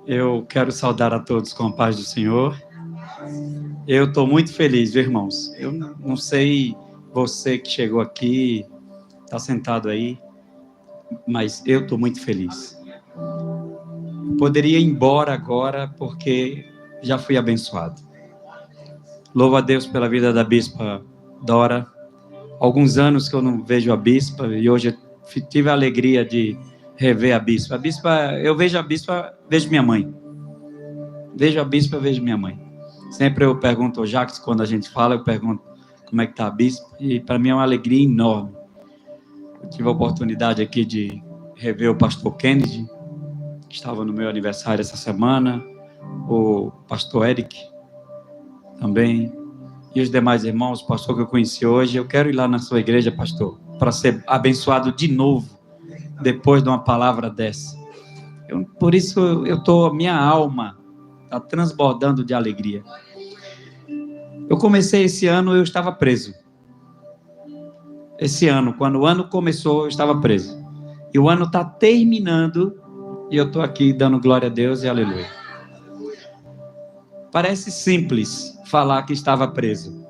Eu quero saudar a todos com a paz do Senhor. Eu estou muito feliz, viu, irmãos? Eu não sei você que chegou aqui, está sentado aí, mas eu estou muito feliz. Poderia ir embora agora porque já fui abençoado. Louvo a Deus pela vida da bispa Dora. Alguns anos que eu não vejo a bispa e hoje eu tive a alegria de rever a bispa. Eu vejo a bispa, vejo minha mãe. Vejo a bispa, vejo minha mãe. Sempre eu pergunto ao Jacques, quando a gente fala, eu pergunto como é que está a bispa, e para mim é uma alegria enorme. Eu tive a oportunidade aqui de rever o pastor Kennedy, que estava no meu aniversário essa semana, o pastor Eric também, e os demais irmãos, o pastor que eu conheci hoje. Eu quero ir lá na sua igreja, pastor, para ser abençoado de novo, depois de uma palavra dessa. Por isso, minha alma está transbordando de alegria. Eu comecei esse ano, eu estava preso. Esse ano, quando o ano começou, eu estava preso. E o ano está terminando, e eu estou aqui dando glória a Deus e aleluia. Parece simples falar que estava preso,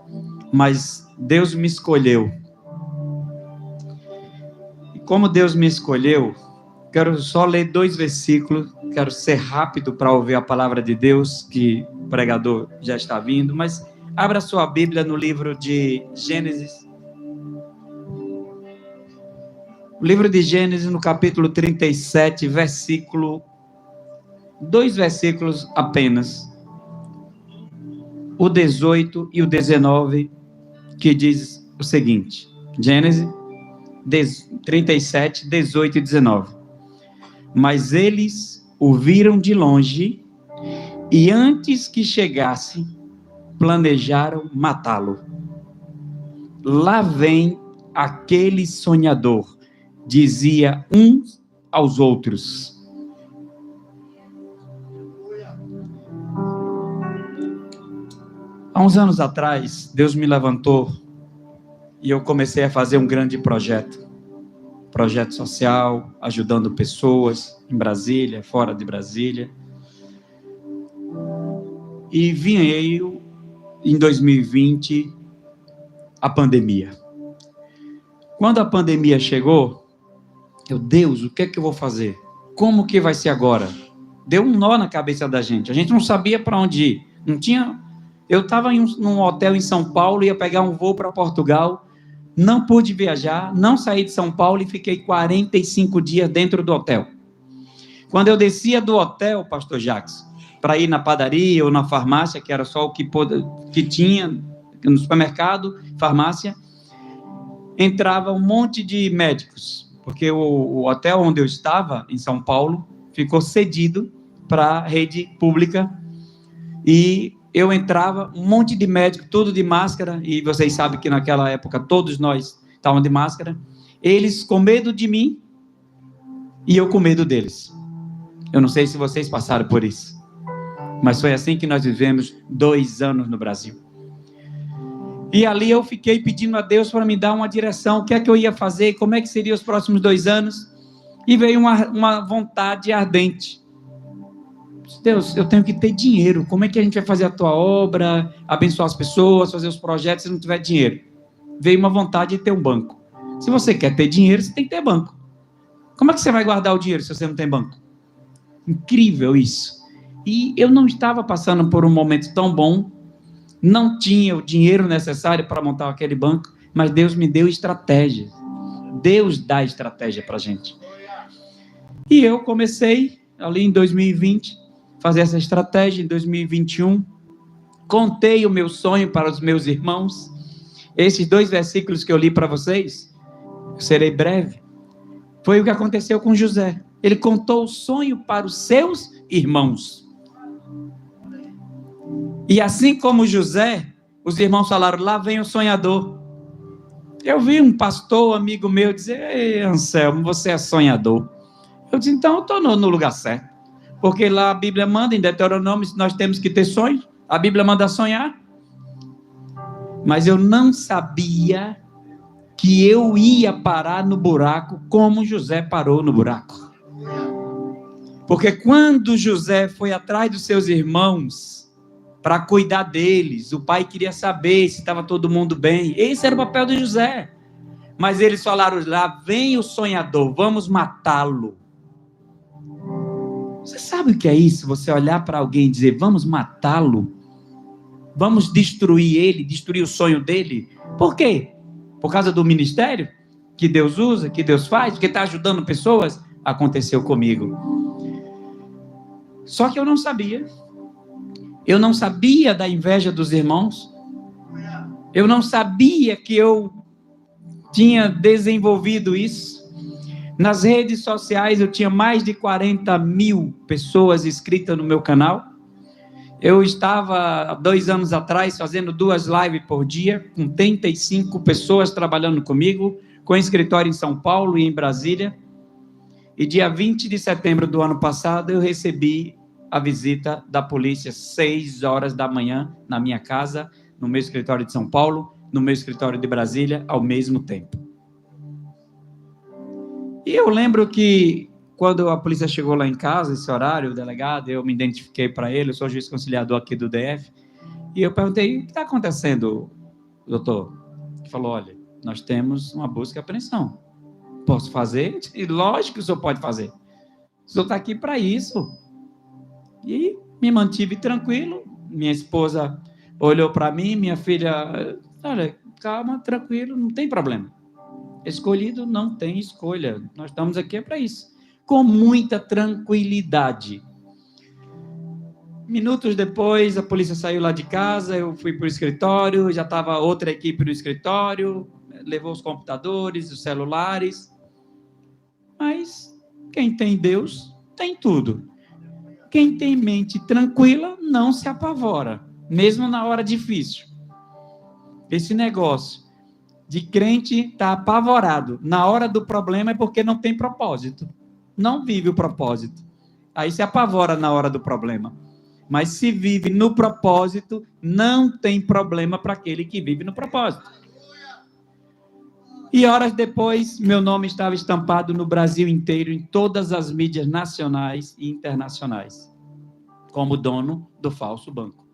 mas Deus me escolheu. E como Deus me escolheu, quero só ler 2 versículos, quero ser rápido para ouvir a palavra de Deus, que o pregador já está vindo, mas abra sua Bíblia no livro de Gênesis. O livro de Gênesis, no capítulo 37, versículo... 2 versículos apenas. O 18 e o 19, que diz o seguinte. Gênesis 37, 18 e 19. Mas eles o viram de longe e antes que chegasse, planejaram matá-lo. Lá vem aquele sonhador, dizia uns aos outros. Há uns anos atrás, Deus me levantou e eu comecei a fazer um grande projeto social, ajudando pessoas em Brasília, fora de Brasília. E veio em 2020 a pandemia. Quando a pandemia chegou, Deus, o que é que eu vou fazer? Como que vai ser agora? Deu um nó na cabeça da gente. A gente não sabia para onde ir. Não tinha... Eu estava num hotel em São Paulo, ia pegar um voo para Portugal, não pude viajar, não saí de São Paulo e fiquei 45 dias dentro do hotel. Quando eu descia do hotel, pastor Jacques, para ir na padaria ou na farmácia, que era só o que tinha no supermercado, farmácia, entrava um monte de médicos, porque o hotel onde eu estava, em São Paulo, ficou cedido para a rede pública, e eu entrava, um monte de médico, tudo de máscara, e vocês sabem que naquela época todos nós estávamos de máscara, eles com medo de mim, e eu com medo deles. Eu não sei se vocês passaram por isso, mas foi assim que nós vivemos 2 anos no Brasil. E ali eu fiquei pedindo a Deus para me dar uma direção, o que é que eu ia fazer, como é que seriam os próximos 2 anos, e veio uma vontade ardente. Deus, eu tenho que ter dinheiro, como é que a gente vai fazer a tua obra, abençoar as pessoas, fazer os projetos se não tiver dinheiro? Veio uma vontade de ter um banco. Se você quer ter dinheiro, você tem que ter banco. Como é que você vai guardar o dinheiro se você não tem banco? Incrível isso. E eu não estava passando por um momento tão bom, não tinha o dinheiro necessário para montar aquele banco, mas Deus me deu estratégia. Deus dá estratégia para a gente. E eu comecei ali em 2020, fazer essa estratégia. Em 2021, contei o meu sonho para os meus irmãos. Esses 2 versículos que eu li para vocês, eu serei breve, foi o que aconteceu com José. Ele contou o sonho para os seus irmãos. E assim como José, os irmãos falaram, lá vem o sonhador. Eu vi um pastor, amigo meu, dizer, ei, Anselmo, você é sonhador. Eu disse, então eu estou no lugar certo. Porque lá a Bíblia manda, em Deuteronômio, nós temos que ter sonhos. A Bíblia manda sonhar. Mas eu não sabia que eu ia parar no buraco como José parou no buraco. Porque quando José foi atrás dos seus irmãos para cuidar deles, o pai queria saber se estava todo mundo bem. Esse era o papel de José. Mas eles falaram lá: vem o sonhador, vamos matá-lo. Você sabe o que é isso? Você olhar para alguém e dizer: vamos matá-lo, vamos destruir ele, destruir o sonho dele. Por quê? Por causa do ministério que Deus usa, que Deus faz, que está ajudando pessoas? Aconteceu comigo. Só que eu não sabia. Eu não sabia da inveja dos irmãos. Eu não sabia que eu tinha desenvolvido isso. Nas redes sociais eu tinha mais de 40 mil pessoas inscritas no meu canal. Eu estava, há 2 anos atrás, fazendo 2 lives por dia, com 35 pessoas trabalhando comigo, com escritório em São Paulo e em Brasília. E dia 20 de setembro do ano passado, eu recebi a visita da polícia, 6 horas da manhã, na minha casa, no meu escritório de São Paulo, no meu escritório de Brasília, ao mesmo tempo. E eu lembro que, quando a polícia chegou lá em casa, esse horário, o delegado, eu me identifiquei para ele, eu sou juiz conciliador aqui do DF, e eu perguntei: o que está acontecendo, doutor? Ele falou: olha, nós temos uma busca e apreensão. Posso fazer? E lógico que o senhor pode fazer. O senhor está aqui para isso. E me mantive tranquilo. Minha esposa olhou para mim, minha filha: olha, calma, tranquilo, não tem problema. Escolhido não tem escolha. Nós estamos aqui para isso. Com muita tranquilidade. Minutos depois, a polícia saiu lá de casa, eu fui para o escritório, já estava outra equipe no escritório, levou os computadores, os celulares. Mas quem tem Deus, tem tudo. Quem tem mente tranquila, não se apavora, mesmo na hora difícil. Esse negócio de crente estar apavorado na hora do problema é porque não tem propósito. Não vive o propósito. Aí se apavora na hora do problema. Mas se vive no propósito, não tem problema para aquele que vive no propósito. E horas depois, meu nome estava estampado no Brasil inteiro, em todas as mídias nacionais e internacionais, como dono do falso banco.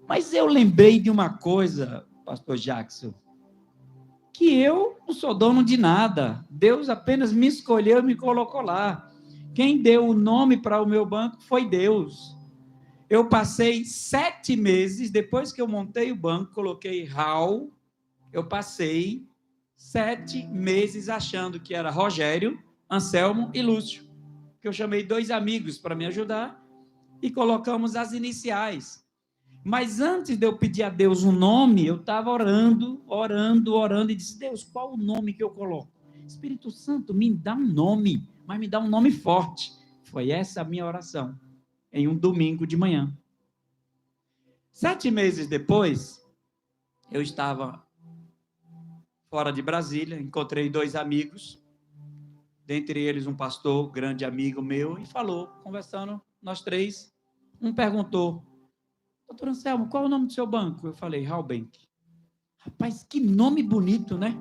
Mas eu lembrei de uma coisa, pastor Jackson, que eu não sou dono de nada. Deus apenas me escolheu e me colocou lá. Quem deu o nome para o meu banco foi Deus. Eu passei 7 meses, depois que eu montei o banco, coloquei Raul, eu passei 7 meses achando que era Rogério, Anselmo e Lúcio, que eu chamei 2 amigos para me ajudar e colocamos as iniciais. Mas antes de eu pedir a Deus um nome, eu estava orando e disse: Deus, qual o nome que eu coloco? Espírito Santo, me dá um nome, mas me dá um nome forte. Foi essa a minha oração, em um domingo de manhã. 7 meses depois, eu estava fora de Brasília, encontrei 2 amigos, dentre eles um pastor, grande amigo meu, e falou, conversando, nós 3, um perguntou: doutor Anselmo, qual é o nome do seu banco? Eu falei: Raul Bank. Rapaz, que nome bonito, né?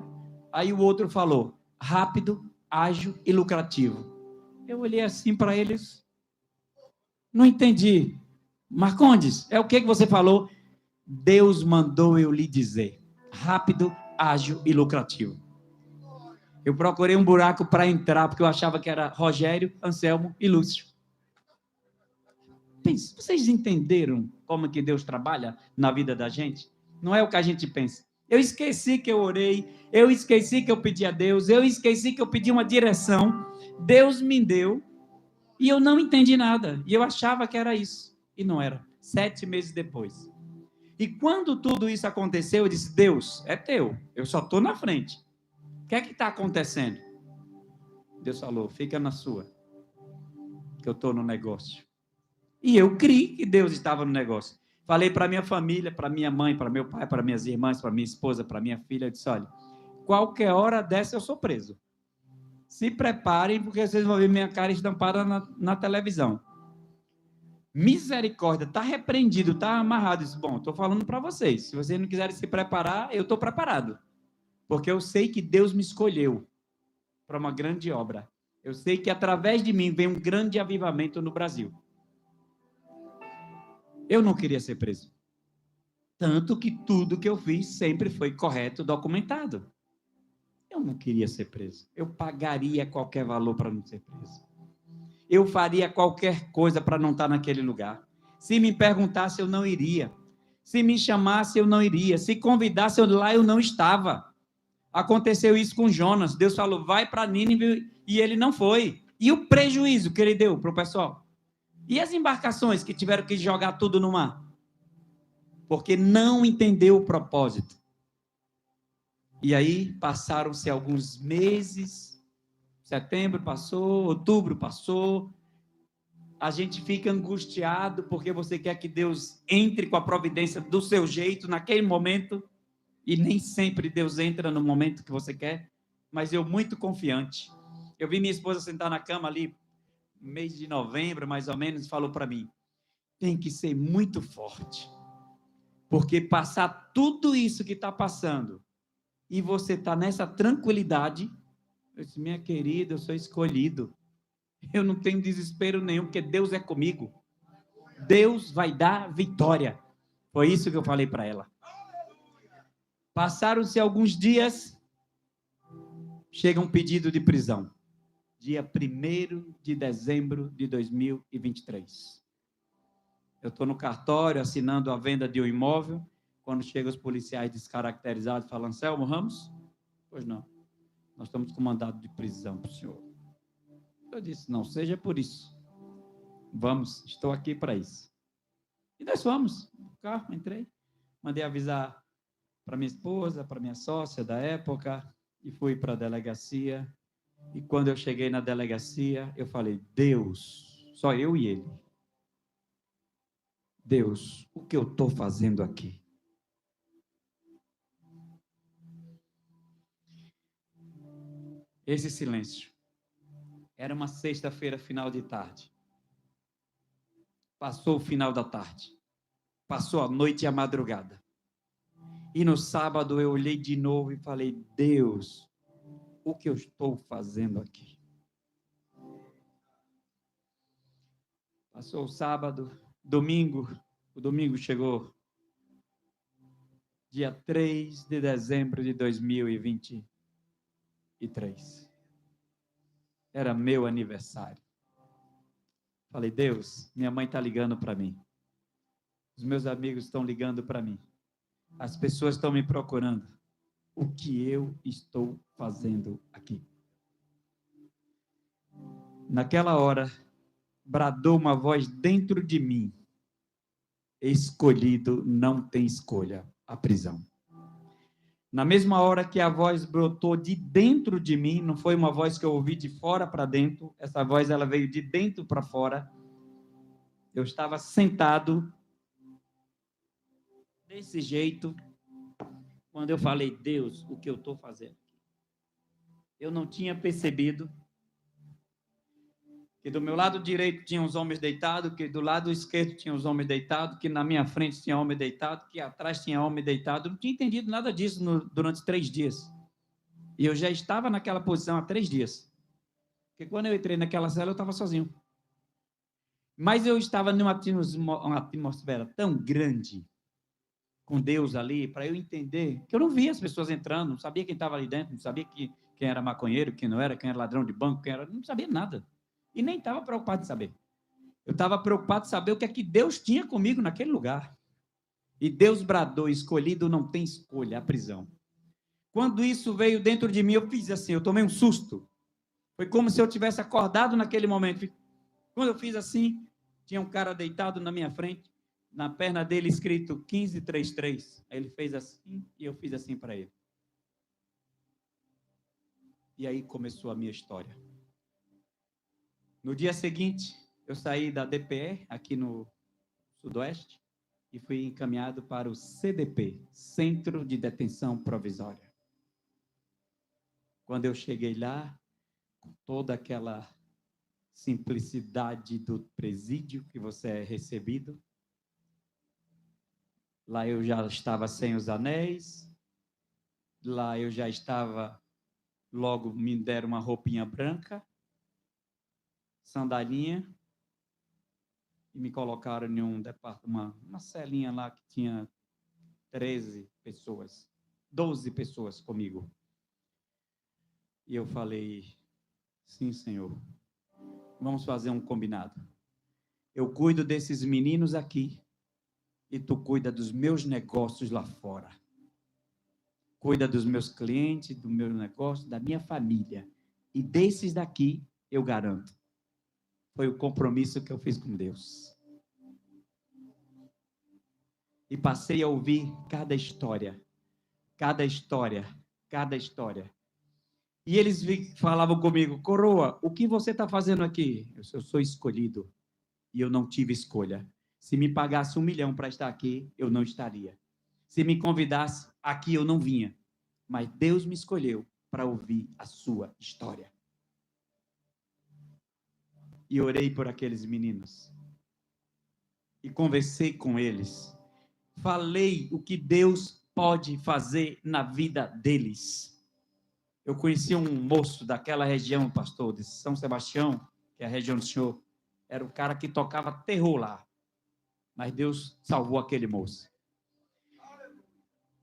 Aí o outro falou: rápido, ágil e lucrativo. Eu olhei assim para eles, não entendi. Marcondes, é o que você falou? Deus mandou eu lhe dizer: rápido, ágil e lucrativo. Eu procurei um buraco para entrar, porque eu achava que era Rogério, Anselmo e Lúcio. Vocês entenderam como que Deus trabalha na vida da gente? Não é o que a gente pensa. Eu esqueci que eu orei, eu esqueci que eu pedi a Deus, eu esqueci que eu pedi uma direção, Deus me deu, e eu não entendi nada, e eu achava que era isso, e não era. 7 meses depois. E quando tudo isso aconteceu, eu disse: Deus, é teu, eu só estou na frente. O que é que está acontecendo? Deus falou: fica na sua, que eu estou no negócio. E eu criei que Deus estava no negócio. Falei para minha família, para minha mãe, para meu pai, para minhas irmãs, para minha esposa, para minha filha, eu disse: olha, qualquer hora dessa eu sou preso. Se preparem, porque vocês vão ver minha cara estampada na televisão. Misericórdia, está repreendido, está amarrado. Isso, bom, estou falando para vocês. Se vocês não quiserem se preparar, eu estou preparado. Porque eu sei que Deus me escolheu para uma grande obra. Eu sei que através de mim vem um grande avivamento no Brasil. Eu não queria ser preso. Tanto que tudo que eu fiz sempre foi correto, documentado. Eu não queria ser preso. Eu pagaria qualquer valor para não ser preso. Eu faria qualquer coisa para não estar naquele lugar. Se me perguntasse, eu não iria. Se me chamasse, eu não iria. Se convidasse, lá eu não estava. Aconteceu isso com Jonas. Deus falou, vai para Nínive, e ele não foi. E o prejuízo que ele deu para o pessoal? E as embarcações que tiveram que jogar tudo no mar? Porque não entendeu o propósito. E aí passaram-se alguns meses, setembro passou, outubro passou, a gente fica angustiado porque você quer que Deus entre com a providência do seu jeito naquele momento, e nem sempre Deus entra no momento que você quer, mas eu muito confiante. Eu vi minha esposa sentar na cama ali, mês de novembro mais ou menos, e falou para mim, tem que ser muito forte, porque passar tudo isso que está passando, e você está nessa tranquilidade, eu disse, minha querida, eu sou escolhido, eu não tenho desespero nenhum, porque Deus é comigo, Deus vai dar vitória. Foi isso que eu falei para ela. Passaram-se alguns dias, chega um pedido de prisão, dia 1º de dezembro de 2023. Eu estou no cartório assinando a venda de um imóvel, quando chegam os policiais descaracterizados falando, Anselmo Ramos? Pois não, nós estamos com mandado de prisão para o senhor. Eu disse, não seja por isso, vamos, estou aqui para isso. E nós fomos, no carro, entrei, mandei avisar para minha esposa, para minha sócia da época, e fui para a delegacia. E quando eu cheguei na delegacia, eu falei, Deus, só eu e ele. Deus, o que eu estou fazendo aqui? Esse silêncio. Era uma sexta-feira, final de tarde. Passou o final da tarde. Passou a noite e a madrugada. E no sábado eu olhei de novo e falei, Deus, o que eu estou fazendo aqui? Passou o sábado, domingo, o domingo chegou, dia 3 de dezembro de 2023. Era meu aniversário. Falei, Deus, minha mãe está ligando para mim. Os meus amigos estão ligando para mim. As pessoas estão me procurando. O que eu estou fazendo aqui? Naquela hora, bradou uma voz dentro de mim. Escolhido não tem escolha, a prisão. Na mesma hora que a voz brotou de dentro de mim, não foi uma voz que eu ouvi de fora para dentro, essa voz ela veio de dentro para fora. Eu estava sentado desse jeito, quando eu falei, Deus, o que eu estou fazendo? Eu não tinha percebido que do meu lado direito tinha os homens deitados, que do lado esquerdo tinha os homens deitados, que na minha frente tinha homem deitado, que atrás tinha homem deitado. Eu não tinha entendido nada disso durante 3 dias. E eu já estava naquela posição há 3 dias. Porque quando eu entrei naquela cela, eu estava sozinho. Mas eu estava numa atmosfera tão grande, com Deus ali, para eu entender que eu não via as pessoas entrando, não sabia quem estava ali dentro, não sabia quem era maconheiro, quem não era, quem era ladrão de banco, quem era, não sabia nada. E nem estava preocupado em saber. Eu estava preocupado em saber o que é que Deus tinha comigo naquele lugar. E Deus bradou, escolhido não tem escolha, a prisão. Quando isso veio dentro de mim, eu fiz assim, eu tomei um susto. Foi como se eu tivesse acordado naquele momento. Quando eu fiz assim, tinha um cara deitado na minha frente, na perna dele escrito 1533. Aí ele fez assim e eu fiz assim para ele. E aí começou a minha história. No dia seguinte, eu saí da DPE, aqui no Sudoeste, e fui encaminhado para o CDP, Centro de Detenção Provisória. Quando eu cheguei lá, com toda aquela simplicidade do presídio que você é recebido, lá eu já estava sem os anéis, lá eu já estava, logo me deram uma roupinha branca, sandalinha, e me colocaram em um departamento, uma celinha lá que tinha 13 pessoas, 12 pessoas comigo. E eu falei, sim, Senhor, vamos fazer um combinado. Eu cuido desses meninos aqui e tu cuida dos meus negócios lá fora. Cuida dos meus clientes, do meu negócio, da minha família. E desses daqui, eu garanto. Foi o compromisso que eu fiz com Deus. E passei a ouvir cada história. Cada história. Cada história. E eles falavam comigo, coroa, o que você está fazendo aqui? Eu sou escolhido. E eu não tive escolha. Se me pagasse 1 milhão para estar aqui, eu não estaria. Se me convidasse, aqui eu não vinha. Mas Deus me escolheu para ouvir a sua história. E orei por aqueles meninos. E conversei com eles. Falei o que Deus pode fazer na vida deles. Eu conheci um moço daquela região, pastor, de São Sebastião, que é a região do senhor. Era o cara que tocava terror lá. Mas Deus salvou aquele moço.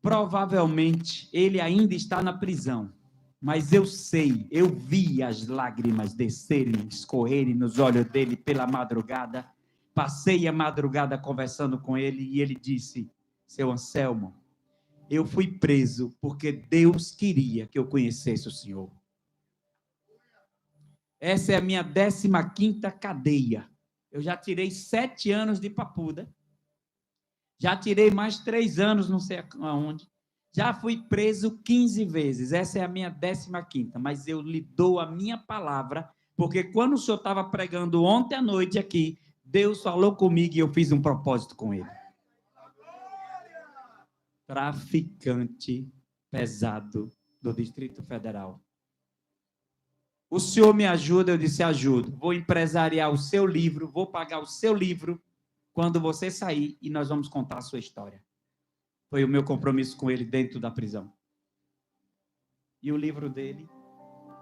Provavelmente ele ainda está na prisão. Mas eu sei, eu vi as lágrimas descerem, escorrerem nos olhos dele pela madrugada. Passei a madrugada conversando com ele e ele disse, seu Anselmo, eu fui preso porque Deus queria que eu conhecesse o Senhor. Essa é a minha 15ª cadeia. Eu já tirei 7 anos de papuda. Já tirei mais 3 anos, não sei aonde. Já fui preso 15 vezes. Essa é a minha 15ª. Mas eu lhe dou a minha palavra, porque quando o senhor estava pregando ontem à noite aqui, Deus falou comigo e eu fiz um propósito com ele. Traficante pesado do Distrito Federal. O senhor me ajuda? Eu disse, ajudo. Vou empresariar o seu livro, vou pagar o seu livro quando você sair e nós vamos contar a sua história. Foi o meu compromisso com ele dentro da prisão. E o livro dele,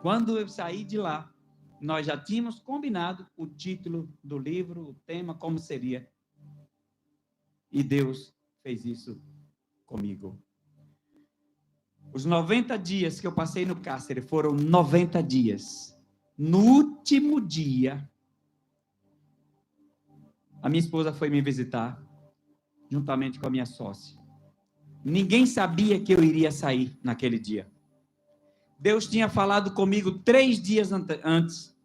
quando eu saí de lá, nós já tínhamos combinado o título do livro, o tema, como seria. E Deus fez isso comigo. Os 90 dias que eu passei no cárcere foram 90 dias. No último dia, a minha esposa foi me visitar, juntamente com a minha sócia. Ninguém sabia que eu iria sair naquele dia. Deus tinha falado comigo 3 dias antes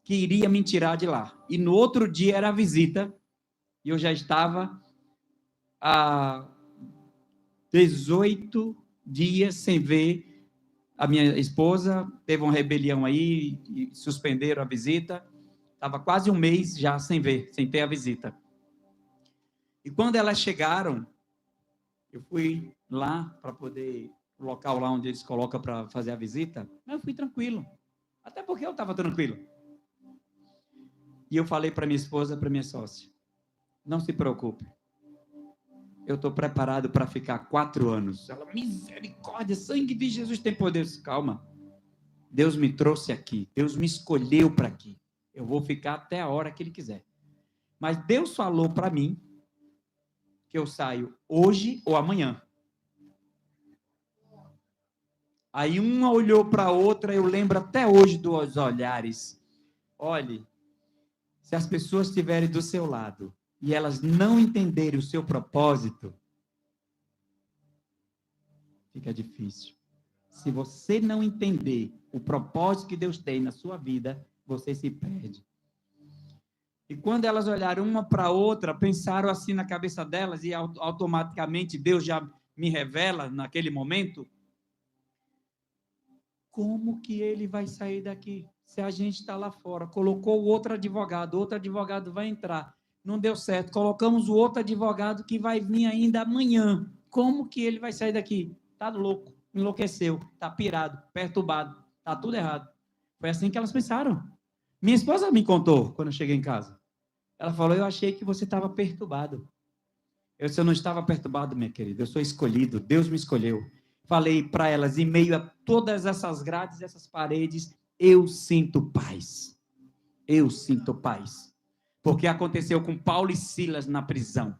que iria me tirar de lá. E no outro dia era a visita, e eu já estava há 18 dias sem ver a minha esposa. Teve uma rebelião aí, e suspenderam a visita. Estava quase 1 mês já sem ver, sem ter a visita. E quando elas chegaram, eu fui lá para poder, o local lá onde eles colocam para fazer a visita, mas eu fui tranquilo. Até porque eu estava tranquilo. E eu falei para minha esposa, para minha sócia, não se preocupe. Eu estou preparado para ficar 4 anos. Ela, misericórdia, sangue de Jesus tem poder. Calma. Deus me trouxe aqui. Deus me escolheu para aqui. Eu vou ficar até a hora que Ele quiser. Mas Deus falou para mim que eu saio hoje ou amanhã. Aí uma olhou para a outra, eu lembro até hoje dos olhares. Olhe, se as pessoas estiverem do seu lado e elas não entenderem o seu propósito, fica difícil. Se você não entender o propósito que Deus tem na sua vida, você se perde. E quando elas olharam uma para a outra, pensaram assim na cabeça delas, e automaticamente Deus já me revela naquele momento, como que ele vai sair daqui? Se a gente está lá fora, colocou o outro advogado vai entrar, não deu certo, colocamos o outro advogado que vai vir ainda amanhã, como que ele vai sair daqui? Está louco, enlouqueceu, está pirado, perturbado, está tudo errado. Foi assim que elas pensaram. Minha esposa me contou quando eu cheguei em casa. Ela falou, eu achei que você estava perturbado. Eu não estava perturbado, minha querida, eu sou escolhido, Deus me escolheu. Falei para elas, em meio a todas essas grades, essas paredes, eu sinto paz. Eu sinto paz. Porque aconteceu com Paulo e Silas na prisão.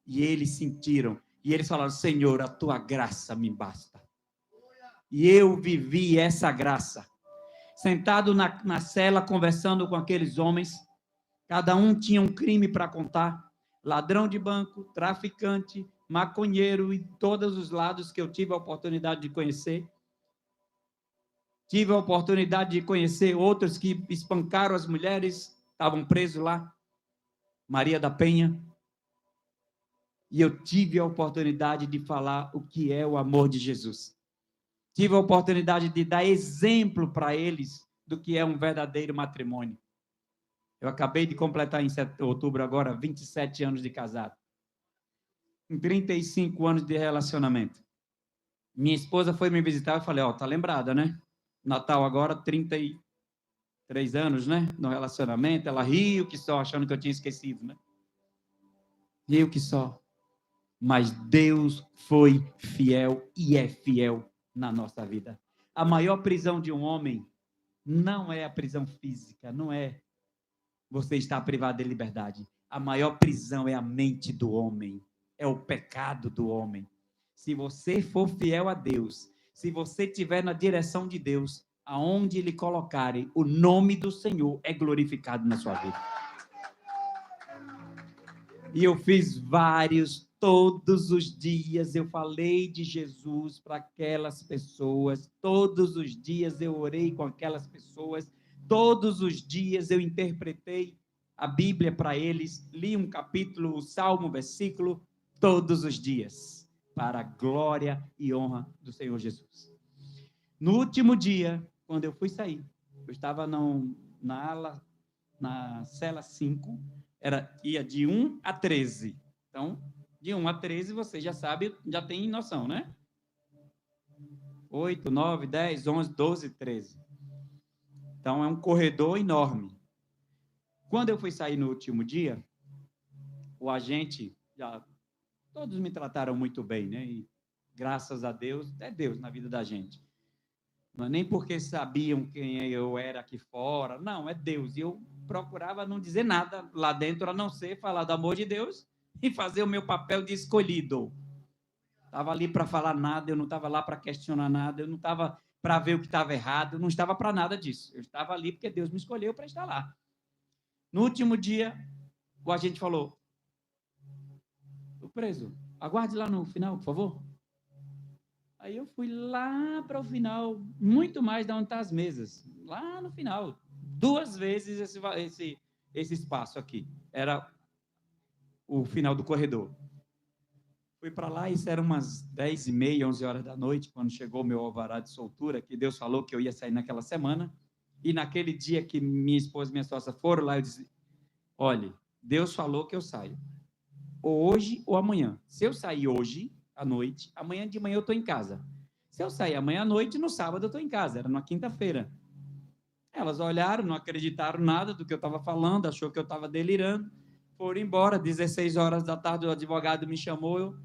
E eles sentiram. E eles falaram: Senhor, a tua graça me basta. E eu vivi essa graça. Sentado na cela, conversando com aqueles homens. Cada um tinha um crime para contar. Ladrão de banco, traficante, maconheiro e todos os lados que eu tive a oportunidade de conhecer. Tive a oportunidade de conhecer outros que espancaram as mulheres, estavam presos lá. Maria da Penha. E eu tive a oportunidade de falar o que é o amor de Jesus. Tive a oportunidade de dar exemplo para eles do que é um verdadeiro matrimônio. Eu acabei de completar em outubro agora 27 anos de casado. Em 35 anos de relacionamento. Minha esposa foi me visitar e falei: ó, tá lembrada, né? Natal agora, 33 anos, né? No relacionamento. Ela riu que só, achando que eu tinha esquecido, né? Riu que só. Mas Deus foi fiel e é fiel na nossa vida. A maior prisão de um homem não é a prisão física, não é você estar privado de liberdade. A maior prisão é a mente do homem, é o pecado do homem. Se você for fiel a Deus, se você estiver na direção de Deus, aonde Ele colocarem, o nome do Senhor é glorificado na sua vida. E eu fiz vários, todos os dias eu falei de Jesus para aquelas pessoas, todos os dias eu orei com aquelas pessoas, todos os dias eu interpretei a Bíblia para eles, li um capítulo, o Salmo, versículo, todos os dias, para a glória e honra do Senhor Jesus. No último dia, quando eu fui sair, eu estava na cela 5, ia de 1 a 13. Então, de 1 a 13, você já sabe, já tem noção, né? 8, 9, 10, 11, 12, 13. Então, é um corredor enorme. Quando eu fui sair no último dia, o agente, todos me trataram muito bem, né? E graças a Deus, é Deus na vida da gente. Não é nem porque sabiam quem eu era aqui fora, não, é Deus. E eu procurava não dizer nada lá dentro, a não ser falar do amor de Deus e fazer o meu papel de escolhido. Estava ali para falar nada, eu não estava lá para questionar nada, eu não estava para ver o que estava errado, eu não estava para nada disso. Eu estava ali porque Deus me escolheu para estar lá. No último dia, o agente falou: o preso, aguarde lá no final, por favor. Aí eu fui lá para o final, muito mais de onde estão as mesas, lá no final, 2 vezes esse espaço aqui, era o final do corredor. Fui para lá, isso era umas 10h30, 11 horas da noite, quando chegou o meu alvará de soltura, que Deus falou que eu ia sair naquela semana, e naquele dia que minha esposa e minha sócia foram lá, eu disse: olha, Deus falou que eu saio, ou hoje ou amanhã. Se eu sair hoje à noite, amanhã de manhã eu estou em casa. Se eu sair amanhã à noite, no sábado eu estou em casa, era na quinta-feira. Elas olharam, não acreditaram nada do que eu estava falando, achou que eu estava delirando, foram embora. 16 horas da tarde o advogado me chamou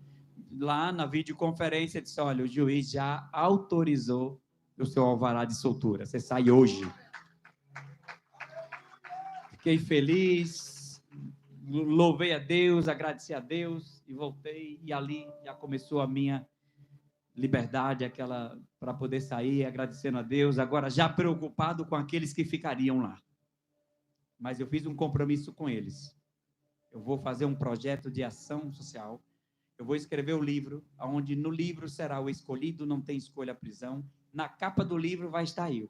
lá na videoconferência e disse: olha, o juiz já autorizou o seu alvará de soltura, você sai hoje. Fiquei feliz, louvei a Deus, agradeci a Deus e voltei, e ali já começou a minha liberdade, aquela para poder sair, agradecendo a Deus, agora já preocupado com aqueles que ficariam lá. Mas eu fiz um compromisso com eles. Eu vou fazer um projeto de ação social, eu vou escrever o livro, onde no livro será o escolhido, não tem escolha a prisão, na capa do livro vai estar eu.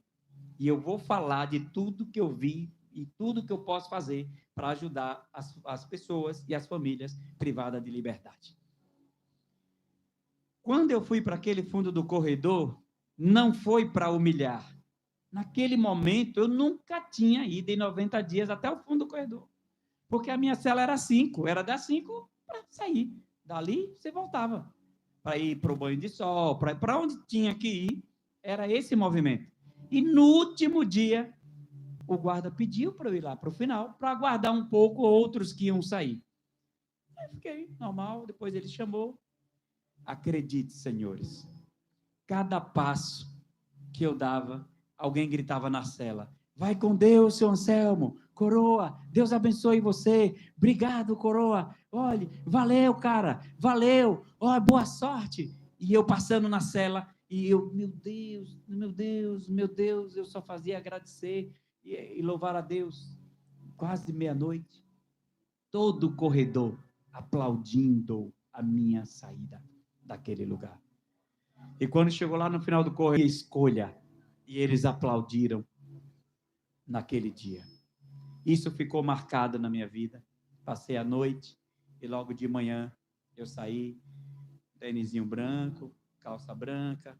E eu vou falar de tudo que eu vi e tudo que eu posso fazer para ajudar as pessoas e as famílias privadas de liberdade. Quando eu fui para aquele fundo do corredor, não foi para humilhar. Naquele momento, eu nunca tinha ido em 90 dias até o fundo do corredor. Porque a minha cela era 5, era das 5 para sair. Dali, você voltava. Para ir para o banho de sol, para onde tinha que ir, era esse movimento. E no último dia, o guarda pediu para eu ir lá para o final, para aguardar um pouco outros que iam sair. Eu fiquei normal, depois ele chamou. Acredite, senhores, cada passo que eu dava, alguém gritava na cela: Vai com Deus, seu Anselmo. Coroa, Deus abençoe você. Obrigado, coroa. Olha, valeu, cara. Valeu. Olha, boa sorte. E eu passando na cela, e eu, meu Deus, meu Deus, meu Deus, eu só fazia agradecer e louvar a Deus. Quase meia-noite, todo o corredor aplaudindo a minha saída daquele lugar. E quando chegou lá no final do corredor, escolha, e eles aplaudiram naquele dia. Isso ficou marcado na minha vida. Passei a noite e logo de manhã eu saí, tênisinho branco, calça branca,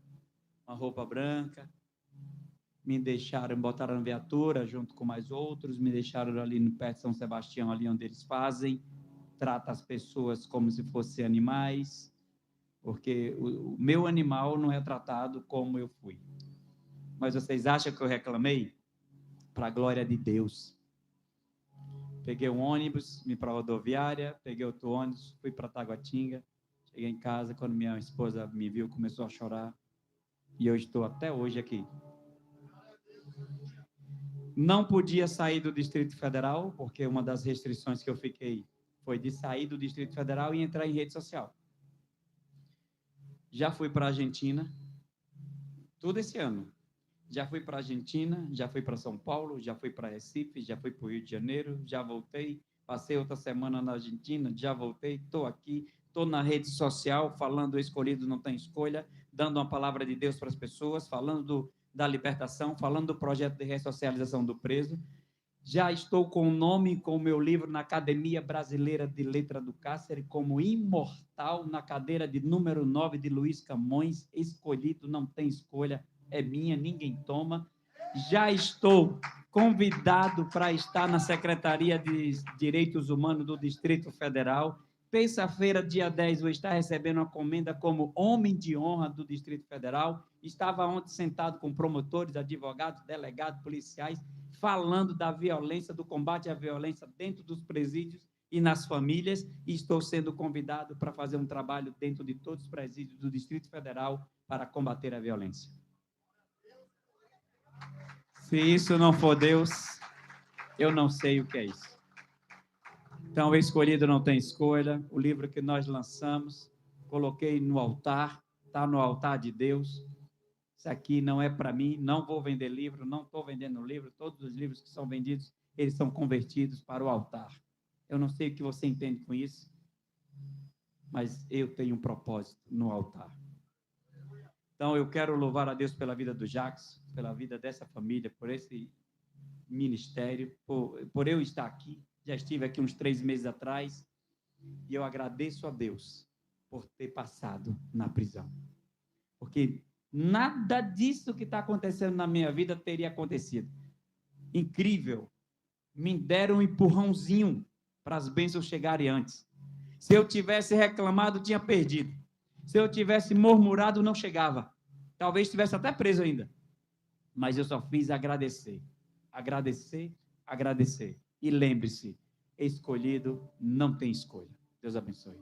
uma roupa branca, me deixaram, botaram na viatura junto com mais outros, me deixaram ali no perto de São Sebastião, ali onde eles fazem, trata as pessoas como se fossem animais, porque o meu animal não é tratado como eu fui. Mas vocês acham que eu reclamei? Para a glória de Deus. Peguei um ônibus, me para a rodoviária, peguei outro ônibus, fui para Taguatinga, cheguei em casa, quando minha esposa me viu, começou a chorar, e eu estou até hoje aqui. Não podia sair do Distrito Federal, porque uma das restrições que eu fiquei foi de sair do Distrito Federal e entrar em rede social. Já fui para a Argentina, tudo esse ano. Já fui para a Argentina, já fui para São Paulo, já fui para Recife, já fui para o Rio de Janeiro, já voltei, passei outra semana na Argentina, já voltei, estou aqui, estou na rede social, falando o escolhido não tem escolha, dando uma palavra de Deus para as pessoas, falando da libertação, falando do projeto de ressocialização do preso. Já estou com o nome, com o meu livro na Academia Brasileira de Letra do Cárcere, como imortal, na cadeira de número 9 de Luiz Camões, escolhido, não tem escolha, é minha, ninguém toma. Já estou convidado para estar na Secretaria de Direitos Humanos do Distrito Federal. Terça-feira, dia 10, vou estar recebendo uma comenda como homem de honra do Distrito Federal. Estava ontem sentado com promotores, advogados, delegados, policiais, falando da violência, do combate à violência dentro dos presídios e nas famílias, e estou sendo convidado para fazer um trabalho dentro de todos os presídios do Distrito Federal para combater a violência. Se isso não for Deus, eu não sei o que é isso. Então, o escolhido não tem escolha. O livro que nós lançamos, coloquei no altar, está no altar de Deus. Isso aqui não é para mim, não vou vender livro, não estou vendendo livro. Todos os livros que são vendidos, eles são convertidos para o altar. Eu não sei o que você entende com isso, mas eu tenho um propósito no altar. Então, eu quero louvar a Deus pela vida do Jacques, pela vida dessa família, por esse ministério, por eu estar aqui. Já estive aqui uns 3 meses atrás, e eu agradeço a Deus por ter passado na prisão. Porque nada disso que está acontecendo na minha vida teria acontecido. Incrível. Me deram um empurrãozinho para as bênçãos chegarem antes. Se eu tivesse reclamado, tinha perdido. Se eu tivesse murmurado, não chegava. Talvez estivesse até preso ainda. Mas eu só fiz agradecer. Agradecer, agradecer. E lembre-se, escolhido não tem escolha. Deus abençoe.